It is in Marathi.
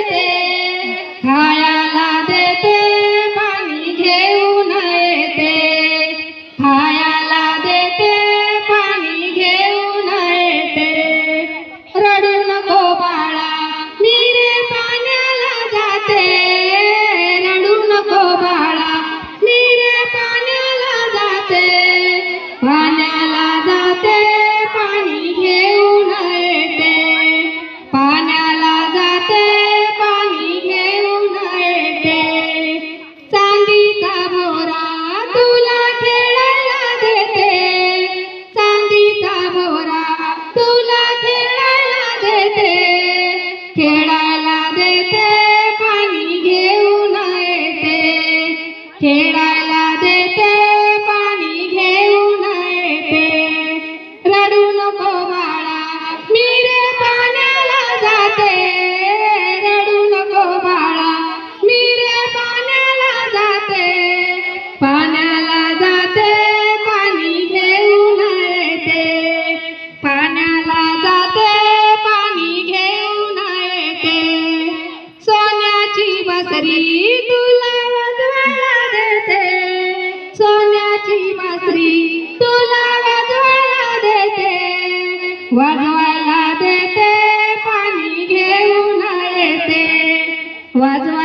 देते, खायाला देते, पाणी घेऊन येते, खायाला देते, पाणी घेऊन येते. रडू नको बाळा, मी रे पाण्याला जाते, रडू नको बाळा, मी रे पाण्याला जाते, पाण्याला जाते, पाणी घेऊन येते, पाण्याला जाते, पाणी घेऊन येते. चांदीचा भोवरा तुला खेळायला देते, चांदीचा भोवरा तुला खेळायला देते, खेळायला देते, पाणी घेऊन येते, खेळायला देते, पाणी घेऊन येते. रडू नको बाळा, मी रे पाण्याला जाते, रडू नको बाळा, मी रे पाण्याला जाते, पाण्याला जाते, पाणी घेऊन येते, पाण्याला जाते, पाणी घेऊन येते. सोन्याची बासरी तुला वाजवायला देते, सोन्याची बासरी तुला वाजवायला देते, वाजवायला देते, पाणी घेऊन येते, वाजवायला